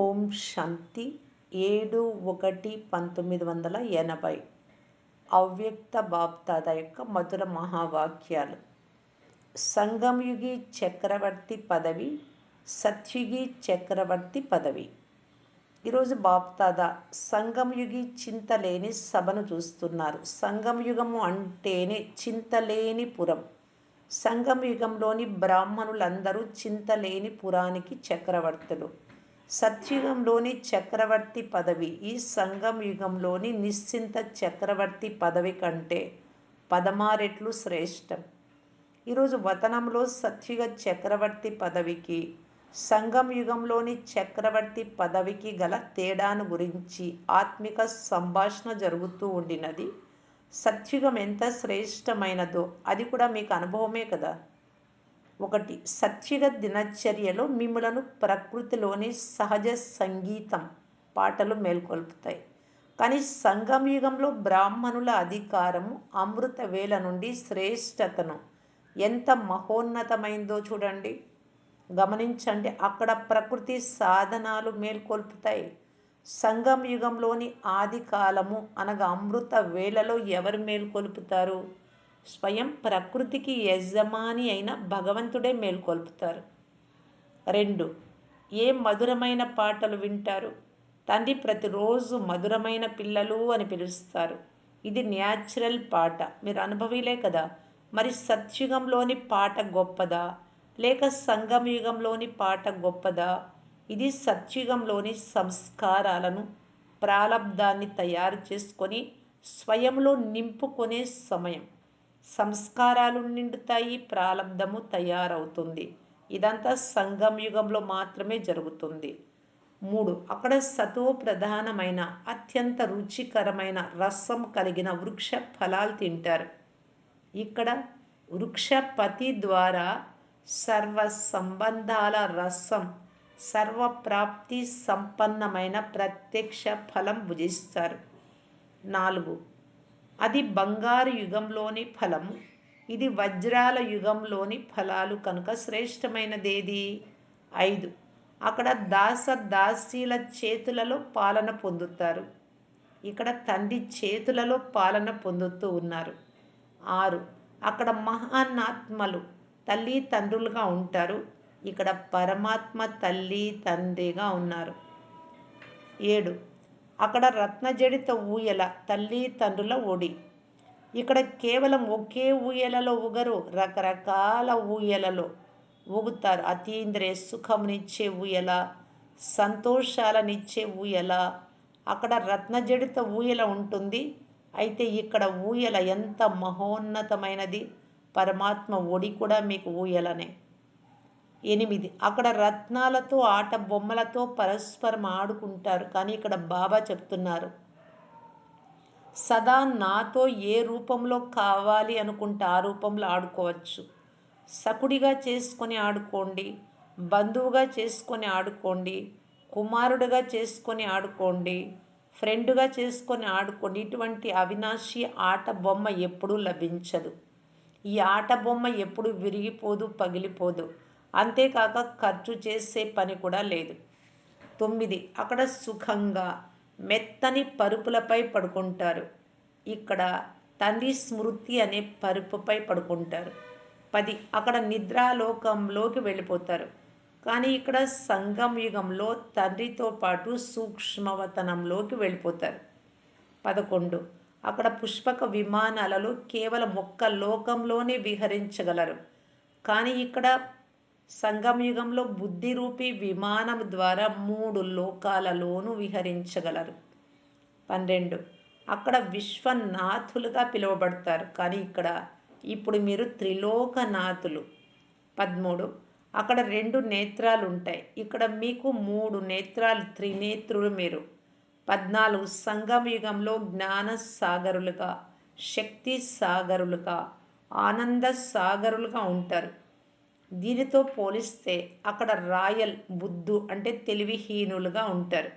ఓం శాంతి 7/1/1980 అవ్యక్త బాప్దాద యొక్క మధుర మహావాక్యాలు. సంగంయుగి చక్రవర్తి పదవి, సత్యుగి చక్రవర్తి పదవి. ఈరోజు బాప్దాదా సంగంయుగి చింతలేని సభను చూస్తున్నారు. సంగంయుగము అంటేనే చింతలేని పురం. సంగంయుగంలోని బ్రాహ్మణులందరూ చింతలేని పురానికి చక్రవర్తులు. సత్యుగంలోని చక్రవర్తి పదవి ఈ సంగం యుగంలోని నిశ్చింత చక్రవర్తి పదవి కంటే 16 రెట్లు శ్రేష్టం. ఈరోజు వతనంలో సత్యుగ చక్రవర్తి పదవికి సంగం యుగంలోని చక్రవర్తి పదవికి గల తేడాను గురించి ఆత్మిక సంభాషణ జరుగుతూ ఉండినది. సత్యుగం ఎంత శ్రేష్టమైనదో అది కూడా మీకు అనుభవమే కదా. 1. సత్యుగ దినచర్యలో మిమ్ములను ప్రకృతిలోని సహజ సంగీతం పాటలు మేల్కొల్పుతాయి. కానీ సంగంయుగంలో బ్రాహ్మణుల అధికారము అమృత వేళ నుండి శ్రేష్టతను ఎంత మహోన్నతమైందో చూడండి, గమనించండి. అక్కడ ప్రకృతి సాధనాలు మేల్కొల్పుతాయి. సంగం యుగంలోని ఆది కాలము అనగా అమృత వేళలో ఎవరు మేల్కొల్పుతారు? స్వయం ప్రకృతికి యజమాని అయిన భగవంతుడే మేల్కొల్పుతారు. 2. ఏ మధురమైన పాటలు వింటారు? తండ్రి ప్రతిరోజు మధురమైన పిల్లలు అని పిలుస్తారు. ఇది న్యాచురల్ పాట, మీరు అనుభవీలే కదా. మరి సత్యుగంలోని పాట గొప్పదా లేక సంగమయుగంలోని పాట గొప్పదా? ఇది సత్యుగంలోని సంస్కారాలను, ప్రాలబ్ధాన్ని తయారు చేసుకొని స్వయంలో నింపుకునే సమయం. సంస్కారాలు నిండుతాయి, ప్రాలబ్ధము తయారవుతుంది. ఇదంతా సంగం యుగంలో మాత్రమే జరుగుతుంది. 3. అక్కడ సతో ప్రధానమైన అత్యంత రుచికరమైన రసం కలిగిన వృక్ష ఫలాలు తింటారు. ఇక్కడ వృక్షపతి ద్వారా సర్వ సంబంధాల రసం, సర్వప్రాప్తి సంపన్నమైన ప్రత్యక్ష ఫలం భుజిస్తారు. 4. అది బంగారు యుగంలోని ఫలము, ఇది వజ్రాల యుగంలోని ఫలాలు కనుక శ్రేష్టమైనదేది? 5. అక్కడ దాస దాసీల చేతులలో పాలన పొందుతారు. ఇక్కడ తండ్రి చేతులలో పాలన పొందుతూ ఉన్నారు. 6. అక్కడ మహానాత్మలు తల్లి తండ్రులుగా ఉంటారు. ఇక్కడ పరమాత్మ తల్లి తండ్రిగా ఉన్నారు. 7. అక్కడ రత్నజడిత ఊయల తల్లి తండ్రుల ఒడి. ఇక్కడ కేవలం ఒకే ఊయలలో ఊగరు, రకరకాల ఊయలలో ఊగుతారు. అతీంద్రియ సుఖమునిచ్చే ఊయల, సంతోషాలనిచ్చే ఊయల. అక్కడ రత్నజడిత ఊయల ఉంటుంది. అయితే ఇక్కడ ఊయల ఎంత మహోన్నతమైనది. పరమాత్మ ఒడి కూడా మీకు ఊయలనే. 8. అక్కడ రత్నాలతో ఆట బొమ్మలతో పరస్పరం ఆడుకుంటారు. కానీ ఇక్కడ బాబా చెప్తున్నారు, సదా నాతో ఏ రూపంలో కావాలి అనుకుంటే ఆ రూపంలో ఆడుకోవచ్చు. సకుడిగా చేసుకొని ఆడుకోండి, బంధువుగా చేసుకొని ఆడుకోండి, కుమారుడుగా చేసుకొని ఆడుకోండి, ఫ్రెండుగా చేసుకొని ఆడుకోండి. ఇటువంటి అవినాశి ఆట బొమ్మ ఎప్పుడూ లభించదు. ఈ ఆట బొమ్మ ఎప్పుడు విరిగిపోదు, పగిలిపోదు. అంతేకాక ఖర్చు చేసే పని కూడా లేదు. 9. అక్కడ సుఖంగా మెత్తని పరుపులపై పడుకుంటారు. ఇక్కడ తండ్రి స్మృతి అనే పరుపుపై పడుకుంటారు. 10. అక్కడ నిద్రాలోకంలోకి వెళ్ళిపోతారు. కానీ ఇక్కడ సంగం యుగంలో తండ్రితో పాటు సూక్ష్మవతనంలోకి వెళ్ళిపోతారు. 11. అక్కడ పుష్పక విమానాలలో కేవలం ఒక్క లోకంలోనే విహరించగలరు. కానీ ఇక్కడ సంగమయుగంలో బుద్ధి రూపీ విమానం ద్వారా 3 లోకాలలోనూ విహరించగలరు. 12. అక్కడ విశ్వనాథులుగా పిలువబడతారు. కానీ ఇక్కడ ఇప్పుడు మీరు త్రిలోకనాథులు. 13. అక్కడ 2 నేత్రాలు ఉంటాయి. ఇక్కడ మీకు 3 నేత్రాలు, త్రినేత్రులు మీరు. 14. సంగమయుగంలో జ్ఞాన సాగరులుగా, శక్తి సాగరులుగా, ఆనంద సాగరులుగా ఉంటారు. దీనితో పోలిస్తే అక్కడ రాయల్ బుద్ధు అంటే తెలివిహీనులుగా ఉంటారు.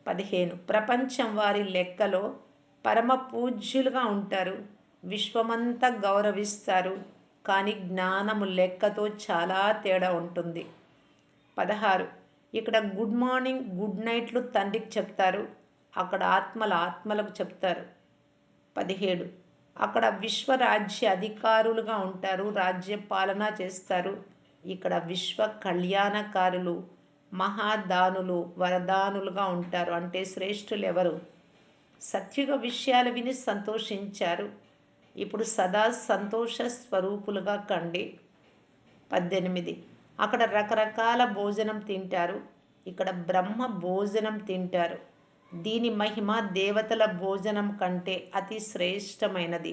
15. ప్రపంచం వారి లెక్కలో పరమ పూజ్యులుగా ఉంటారు. విశ్వమంతా గౌరవిస్తారు. కానీ జ్ఞానము లెక్కతో చాలా తేడా ఉంటుంది. 16. ఇక్కడ గుడ్ మార్నింగ్ గుడ్ నైట్లు తండ్రికి చెప్తారు, అక్కడ ఆత్మలకు చెప్తారు. 17 అక్కడ విశ్వరాజ్య అధికారులుగా ఉంటారు, రాజ్య పాలన చేస్తారు. ఇక్కడ విశ్వ కళ్యాణకారులు, మహాదానులు, వరదానులుగా ఉంటారు. అంటే శ్రేష్ఠులు ఎవరు? సత్యుగ విషయాలు విని సంతోషించారు, ఇప్పుడు సదా సంతోష స్వరూపులుగా కండి. 18 అక్కడ రకరకాల భోజనం తింటారు, ఇక్కడ బ్రహ్మ భోజనం తింటారు. దీని మహిమ దేవతల భోజనం కంటే అతి శ్రేష్టమైనది.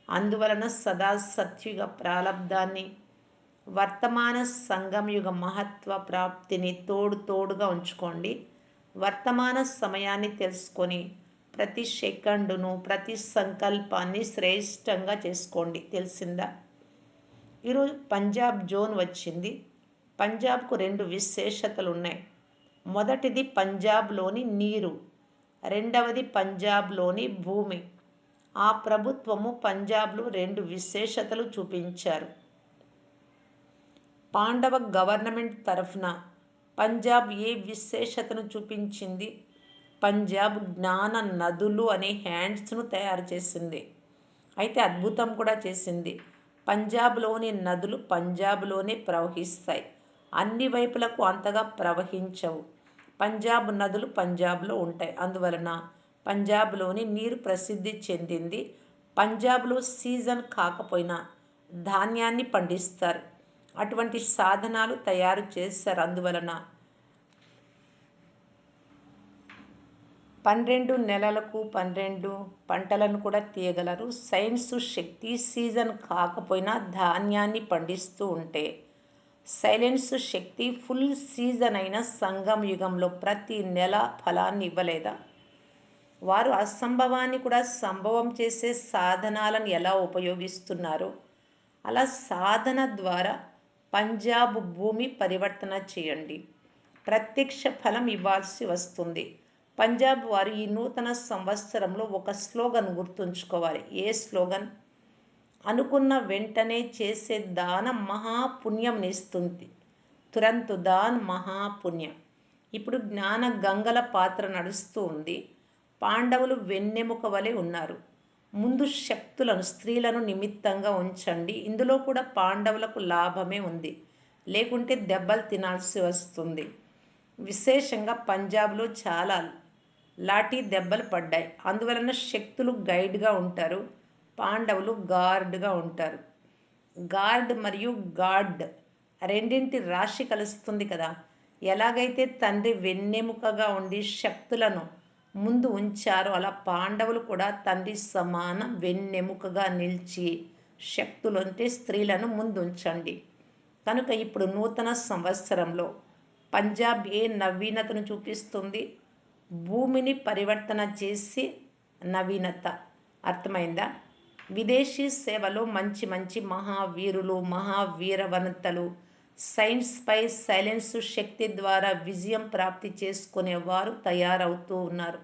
అందువలన సదా సత్యుగ ప్రాలబ్ధాన్ని, వర్తమాన సంగంయుగ మహత్వ ప్రాప్తిని తోడుగా ఉంచుకోండి. వర్తమాన సమయాన్ని తెలుసుకొని ప్రతి సెకండును, ప్రతి సంకల్పాన్ని శ్రేష్టంగా చేసుకోండి. తెలిసిందా? ఈరోజు పంజాబ్ జోన్ వచ్చింది. పంజాబ్కు 2 విశేషతలు ఉన్నాయి. మొదటిది పంజాబ్లోని నీరు, రెండవది పంజాబ్లోని భూమి. ఆ ప్రభుత్వము పంజాబ్లో 2 విశేషతలు చూపించారు. పాండవ గవర్నమెంట్ తరఫున పంజాబ్ ఏ విశేషతను చూపించింది? పంజాబ్ జ్ఞాన నదులు అనే హ్యాండ్స్ను తయారు చేసింది. అయితే అద్భుతం కూడా చేసింది. పంజాబ్లోని నదులు పంజాబ్లోనే ప్రవహిస్తాయి, అన్ని వైపులకు అంతగా ప్రవహించవు. పంజాబ్ నదులు పంజాబ్లో ఉంటాయి. అందువలన పంజాబ్లోని నీరు ప్రసిద్ధి చెందింది. పంజాబ్లో సీజన్ కాకపోయినా ధాన్యాన్ని పండిస్తారు, అటువంటి సాధనాలు తయారు చేస్తారు. అందువలన 12 నెలలకు 12 పంటలను కూడా తీయగలరు. సైన్స్ శక్తి సీజన్ కాకపోయినా ధాన్యాన్ని పండిస్తూ ఉంటే, సైలెన్స్ శక్తి ఫుల్ సీజన్ అయిన సంగం యుగంలో ప్రతి నెల ఫలాన్ని ఇవ్వలేదా? వారు అసంభవాన్ని కూడా సంభవం చేసే సాధనాలను ఎలా ఉపయోగిస్తున్నారో అలా సాధన ద్వారా పంజాబ్ భూమి పరివర్తన చేయండి, ప్రత్యక్ష ఫలం ఇవ్వాల్సి వస్తుంది. పంజాబ్ వారు ఈ నూతన సంవత్సరంలో ఒక స్లోగన్ గుర్తుంచుకోవాలి. ఏ స్లోగన్? అనుకున్న వెంటనే చేసే దానం మహాపుణ్యంనిస్తుంది. తురంతు దాన్ మహాపుణ్యం. ఇప్పుడు జ్ఞాన గంగల పాత్ర నడుస్తూ ఉంది. పాండవులు వెన్నెముక వలె ఉన్నారు. ముందు శక్తులను, స్త్రీలను నిమిత్తంగా ఉంచండి. ఇందులో కూడా పాండవులకు లాభమే ఉంది, లేకుంటే దెబ్బలు తినాల్సి వస్తుంది. విశేషంగా పంజాబ్లో చాలా లాఠీ దెబ్బలు పడ్డాయి. అందువలన శక్తులు గైడ్గా ఉంటారు, పాండవులు గార్డ్గా ఉంటారు. గార్డ్ మరియు గాడ్ రెండింటి రాశి కలుస్తుంది కదా. ఎలాగైతే తండ్రి వెన్నెముకగా ఉండి శక్తులను ముందు ఉంచారో అలా పాండవులు కూడా తండ్రి సమానం వెన్నెముకగా నిలిచి శక్తులు అంటే స్త్రీలను ముందు ఉంచండి. కనుక ఇప్పుడు నూతన సంవత్సరంలో పంజాబ్ ఏ నవీనతను చూపిస్తుంది? భూమిని పరివర్తన చేసి నవీనత. అర్థమైందా? విదేశీ సేవలో మంచి మంచి మహావీరులు, మహావీరవనితలు, సైన్స్పై సైలెన్స్ శక్తి ద్వారా విజయం ప్రాప్తి చేసుకునేవారు తయారవుతూ ఉన్నారు.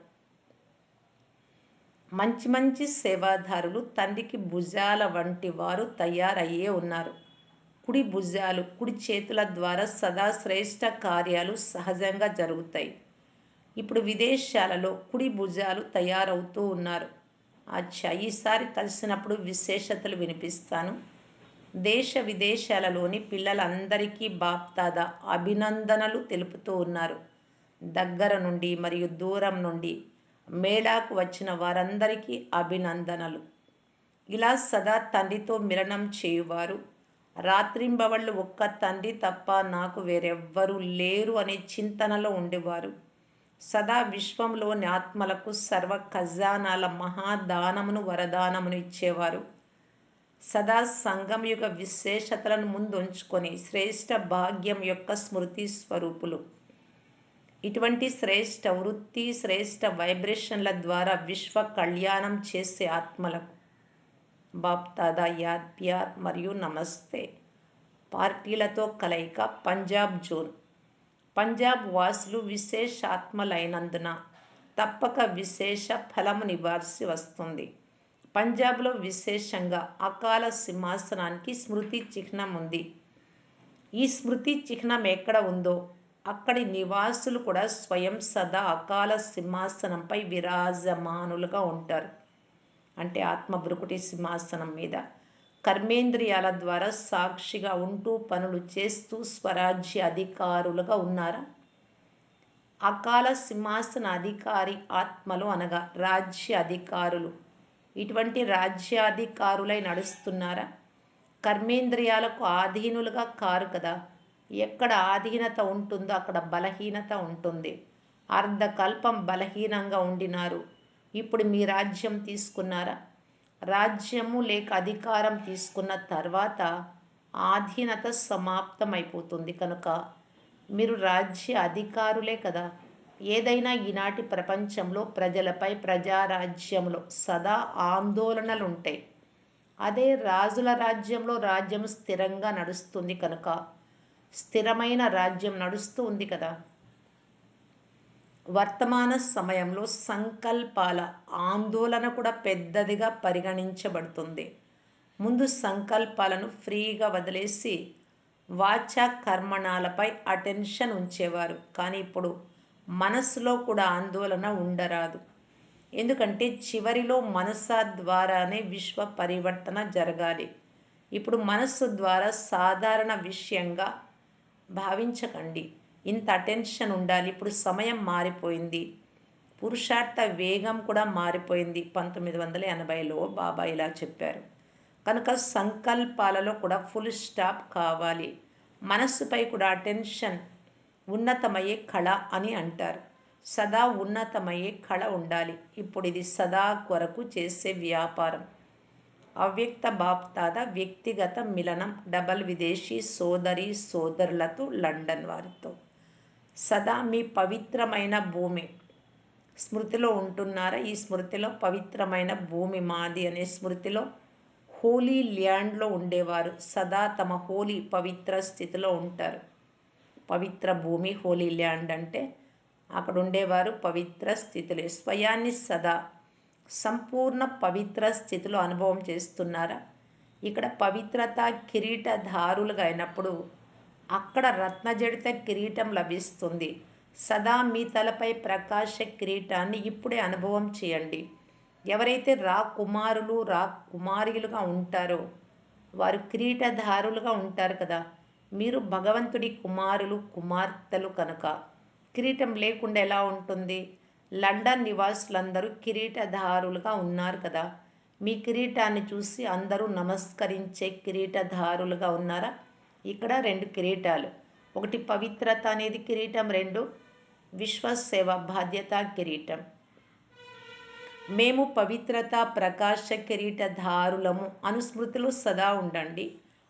మంచి మంచి సేవాదారులు, తండ్రికి భుజాల వంటి వారు తయారయ్యే ఉన్నారు. కుడి భుజాలు, కుడి చేతుల ద్వారా సదా శ్రేష్ట కార్యాలు సహజంగా జరుగుతాయి. ఇప్పుడు విదేశాలలో కుడి భుజాలు తయారవుతూ ఉన్నారు. అచ్చా, ఈసారి కలిసినప్పుడు విశేషతలు వినిపిస్తాను. దేశ విదేశాలలోని పిల్లలందరికీ బాప్దాదా అభినందనలు తెలుపుతూ ఉన్నారు. దగ్గర నుండి మరియు దూరం నుండి మేళాకు వచ్చిన వారందరికీ అభినందనలు. ఇలా సదా తండ్రితో మిలనం చేయువారు, రాత్రింబవళ్ళు ఒక్క తండ్రి తప్ప నాకు వేరెవ్వరూ లేరు అనే చింతనలో ఉండేవారు, సదా విశ్వంలోని ఆత్మలకు సర్వ ఖజానాల మహాదానమును, వరదానమును ఇచ్చేవారు, సదా సంగంయుగ విశేషతలను ముందుంచుకొని శ్రేష్ఠ భాగ్యం యొక్క స్మృతి స్వరూపులు. ఇటువంటి శ్రేష్ఠ వృత్తి, శ్రేష్ఠ వైబ్రేషన్ల ద్వారా విశ్వ కళ్యాణం చేసే ఆత్మలకు బాప్దాదా యాద్, ప్యార్ మరియు నమస్తే. పార్టీలతో కలయిక పంజాబ్ జోన్. పంజాబ్ వాసులు విశేషాత్మలైనందున తప్పక విశేష ఫలమునివ్వాల్సి వస్తుంది. పంజాబ్లో విశేషంగా అకాల సింహాసనానికి స్మృతి చిహ్నం ఉంది. ఈ స్మృతి చిహ్నం ఎక్కడ ఉందో అక్కడి నివాసులు కూడా స్వయం సదా అకాల సింహాసనంపై విరాజమానులుగా ఉంటారు. అంటే ఆత్మ భృకుటి సింహాసనం మీద కర్మేంద్రియాల ద్వారా సాక్షిగా ఉంటూ పనులు చేస్తూ స్వరాజ్య అధికారులుగా ఉన్నారా? అకాల సింహాసన అధికారి ఆత్మలు అనగా రాజ్య అధికారులు. ఇటువంటి రాజ్యాధికారులై నడుస్తున్నారా? కర్మేంద్రియాలకు ఆధీనులుగా కారు కదా. ఎక్కడ ఆధీనత ఉంటుందో అక్కడ బలహీనత ఉంటుంది. అర్ధకల్పం బలహీనంగా ఉండినారు. ఇప్పుడు మీ రాజ్యం తీసుకున్నారా? రాజ్యము లేక అధికారం తీసుకున్న తర్వాత ఆధీనత సమాప్తమైపోతుంది కనుక మీరు రాజ్య అధికారులే కదా. ఏదైనా ఈనాటి ప్రపంచంలో ప్రజలపై ప్రజారాజ్యంలో సదా ఆందోళనలుంటాయి. అదే రాజుల రాజ్యంలో రాజ్యం స్థిరంగా నడుస్తుంది కనుక స్థిరమైన రాజ్యం నడుస్తూ ఉంది కదా. వర్తమాన సమయంలో సంకల్పాల ఆందోళన కూడా పెద్దదిగా పరిగణించబడుతుంది. ముందు సంకల్పాలను ఫ్రీగా వదిలేసి వాచా కర్మణాలపై అటెన్షన్ ఉంచేవారు. కానీ ఇప్పుడు మనస్సులో కూడా ఆందోళన ఉండరాదు. ఎందుకంటే చివరిలో మనస ద్వారానే విశ్వ పరివర్తన జరగాలి. ఇప్పుడు మనస్సు ద్వారా సాధారణ విషయంగా భావించకండి. ఇంత అటెన్షన్ ఉండాలి. ఇప్పుడు సమయం మారిపోయింది. పురుషార్థ వేగం కూడా మారిపోయింది. 1980లో బాబా ఇలా చెప్పారు. కనుక సంకల్పాలలో కూడా ఫుల్ స్టాప్ కావాలి. మనస్సుపై కూడా అటెన్షన్ ఉన్నతమయ్యే కళ అని అంటారు. సదా ఉన్నతమయ్యే కళ ఉండాలి. ఇప్పుడు ఇది సదా కొరకు చేసే వ్యాపారం. అవ్యక్త బాప్దాద వ్యక్తిగత మిలనం డబల్ విదేశీ సోదరి సోదరులతో లండన్ వారితో సదా మీ పవిత్రమైన భూమి స్మృతిలో ఉంటున్నారా? ఈ స్మృతిలో పవిత్రమైన భూమి మాది అనే స్మృతిలో హోలీ ల్యాండ్లో ఉండేవారు సదా తమ హోలీ పవిత్ర స్థితిలో ఉంటారు. పవిత్ర భూమి హోలీ ల్యాండ్ అంటే అక్కడ ఉండేవారు పవిత్ర స్థితిలో స్వయాన్ని సదా సంపూర్ణ పవిత్ర స్థితిలో అనుభవం చేస్తున్నారా? ఇక్కడ పవిత్రత కిరీటధారులుగా అయినప్పుడు అక్కడ రత్నజడిత కిరీటం లభిస్తుంది. సదా మీ తలపై ప్రకాశ కిరీటాన్ని ఇప్పుడే అనుభవం చేయండి. ఎవరైతే రా కుమారులు రా కుమారీలుగా ఉంటారో వారు కిరీటధారులుగా ఉంటారు కదా. మీరు భగవంతుడి కుమారులు కుమార్తెలు కనుక కిరీటం లేకుండా ఎలా ఉంటుంది? లండన్ నివాసులందరూ కిరీటధారులుగా ఉన్నారు కదా. మీ కిరీటాన్ని చూసి అందరూ నమస్కరించే కిరీటధారులుగా ఉన్నారా? ఇక్కడ 2 కిరీటాలు. ఒకటి పవిత్రత అనేది కిరీటం, 2 విశ్వసేవ బాధ్యత కిరీటం. మేము పవిత్రత ప్రకాశ కిరీటధారులము అనుస్మృతిలో సదా ఉండండి.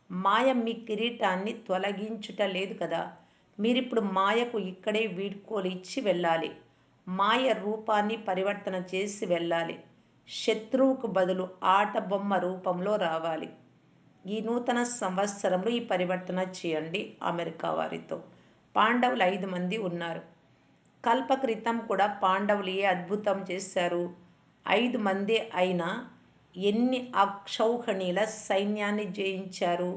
మాయ మీ కిరీటాన్ని తొలగించుట లేదు కదా. మీరిప్పుడు మాయకు ఇక్కడే వీడ్కోలు ఇచ్చి వెళ్ళాలి. మాయ రూపాన్ని పరివర్తన చేసి వెళ్ళాలి. శత్రువుకు బదులు ఆట బొమ్మ రూపంలో రావాలి. ఈ నూతన సంవత్సరంలో ఈ పరివర్తన చేయండి. అమెరికా వారితో పాండవులు 5 మంది ఉన్నారు. కల్పక్రితం కూడా పాండవులు ఏ అద్భుతం చేశారు? 5 మంది అయినా ఎన్ని అక్షౌహిణీల సైన్యాన్ని జయించారు?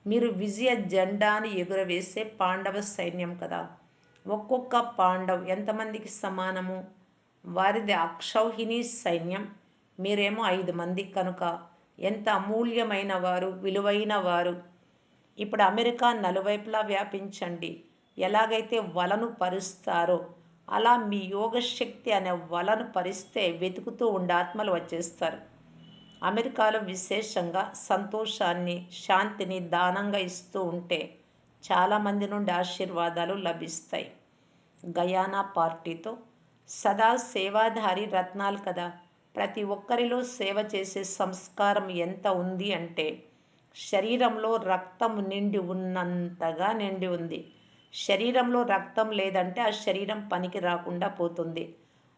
మీరు విజయ జెండాను ఎగురవేసే పాండవ సైన్యం కదా. ఒక్కొక్క పాండవ్ ఎంతమందికి సమానము? వారిది అక్షౌహిణీ సైన్యం, మీరేమో 5 మంది కనుక ఎంత అమూల్యమైన వారు, విలువైన వారు. ఇప్పుడు అమెరికా నలువైపులా వ్యాపించండి. ఎలాగైతే వలను పరుస్తారో అలా మీ యోగశక్తి అనే వలను పరిస్తే వెతుకుతూ ఉండే ఆత్మలు వచ్చేస్తారు. అమెరికాలో విశేషంగా సంతోషాన్ని శాంతిని దానంగా ఇస్తూ ఉంటే చాలామంది నుండి ఆశీర్వాదాలు లభిస్తాయి. గయానా పార్టీతో సదా సేవాధారి రత్నాలు కదా. ప్రతి ఒక్కరిలో సేవ చేసే సంస్కారం ఎంత ఉంది అంటే శరీరంలో రక్తం నిండి ఉన్నంతగా నిండి ఉంది. శరీరంలో రక్తం లేదంటే ఆ శరీరం పనికి రాకుండా పోతుంది.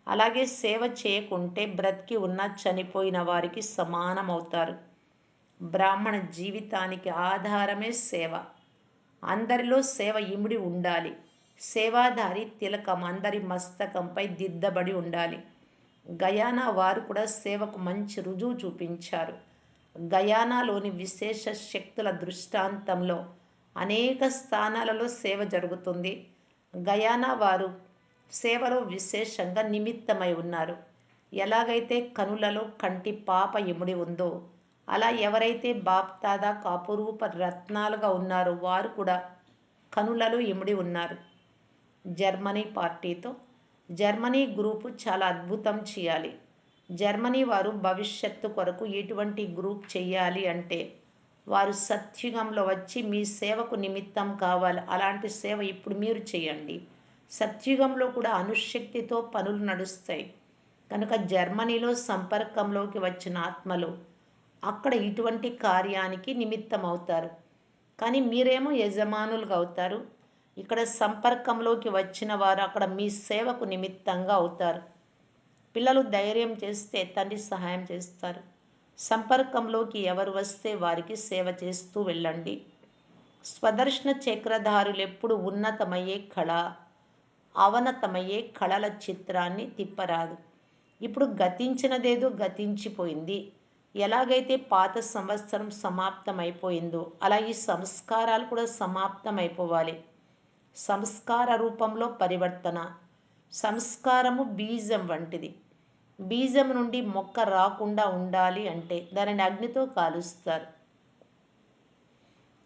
అలాగే సేవ చేయకుంటే బ్రతికి ఉన్న చనిపోయిన వారికి సమానమవుతారు. బ్రాహ్మణ జీవితానికి ఆధారమే సేవ. అందరిలో సేవ ఇమిడి ఉండాలి. సేవాధారి తిలకం అందరి మస్తకంపై దిద్దబడి ఉండాలి. గయానా వారు కూడా సేవకు మంచి రుజువు చూపించారు. గయానాలోని విశేష శక్తుల దృష్టాంతంలో అనేక స్థానాలలో సేవ జరుగుతుంది. గయానా వారు సేవలో విశేషంగా నిమిత్తమై ఉన్నారు. ఎలాగైతే కనులలో కంటి పాప ఇముడి ఉందో, అలా ఎవరైతే బాప్దాదాకు అపురూప రత్నాలుగా ఉన్నారో వారు కూడా కనులలో ఇమిడి ఉన్నారు. జర్మనీ పార్టీతో జర్మనీ గ్రూపు చాలా అద్భుతం చేయాలి. జర్మనీ వారు భవిష్యత్తు కొరకు ఎటువంటి గ్రూప్ చేయాలి అంటే వారు సత్యుగంలో వచ్చి మీ సేవకు నిమిత్తం కావాలి. అలాంటి సేవ ఇప్పుడు మీరు చేయండి. సత్యుగంలో కూడా అణుశక్తితో పనులు నడుస్తాయి. కనుక జర్మనీలో సంపర్కంలోకి వచ్చిన ఆత్మలు అక్కడ ఇటువంటి కార్యానికి నిమిత్తం అవుతారు. కానీ మీరేమో యజమానులుగా అవుతారు. ఇక్కడ సంపర్కంలోకి వచ్చిన వారు అక్కడ మీ సేవకు నిమిత్తంగా అవుతారు. పిల్లలు ధైర్యం చేస్తే తండ్రి సహాయం చేస్తారు. సంపర్కంలోకి ఎవరు వస్తే వారికి సేవ చేస్తూ వెళ్ళండి. స్వదర్శన చక్రధారులు ఎప్పుడు ఉన్నతమయ్యే కళ, అవనతమయ్యే కళల చిత్రాన్ని తిప్పరాదు. ఇప్పుడు గతించినదేదో గతించిపోయింది. ఎలాగైతే పాత సంవత్సరం సమాప్తమైపోయిందో అలా ఈ సంస్కారాలు కూడా సమాప్తమైపోవాలి. సంస్కార రూపంలో పరివర్తన. సంస్కారము బీజం వంటిది. బీజం నుండి మొక్క రాకుండా ఉండాలి అంటే దానిని అగ్నితో కాలుస్తారు.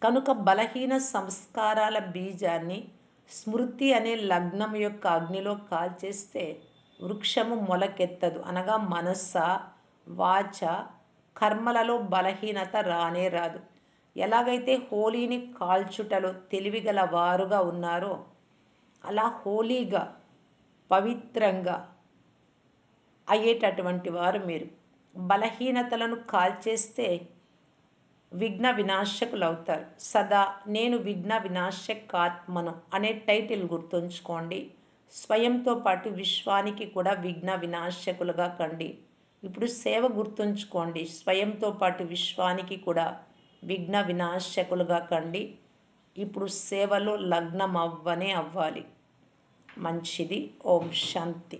కనుక బలహీన సంస్కారాల బీజాన్ని స్మృతి అనే లగ్నం యొక్క అగ్నిలో కాల్చేస్తే వృక్షము మొలకెత్తదు. అనగా మనస్స, వాచ, కర్మలలో బలహీనత రానే రాదు. ఎలాగైతే హోలీని కాల్చుటలో తెలివిగల వారుగా ఉన్నారో అలా హోలీగా పవిత్రంగా అయ్యేటటువంటి వారు మీరు. బలహీనతలను కాల్చేస్తే విఘ్న వినాశకులు అవుతారు. సదా నేను విఘ్న వినాశకాత్మను అనే టైటిల్ గుర్తుంచుకోండి. స్వయంతో పాటు విశ్వానికి కూడా విఘ్న వినాశకులుగా కండి. ఇప్పుడు సేవ గుర్తుంచుకోండి. స్వయంతో పాటు విశ్వానికి కూడా విఘ్న వినాశకులుగా కండి. ఇప్పుడు సేవలో లగ్నం అవ్వనే అవ్వాలి. మంచిది. ఓం శాంతి.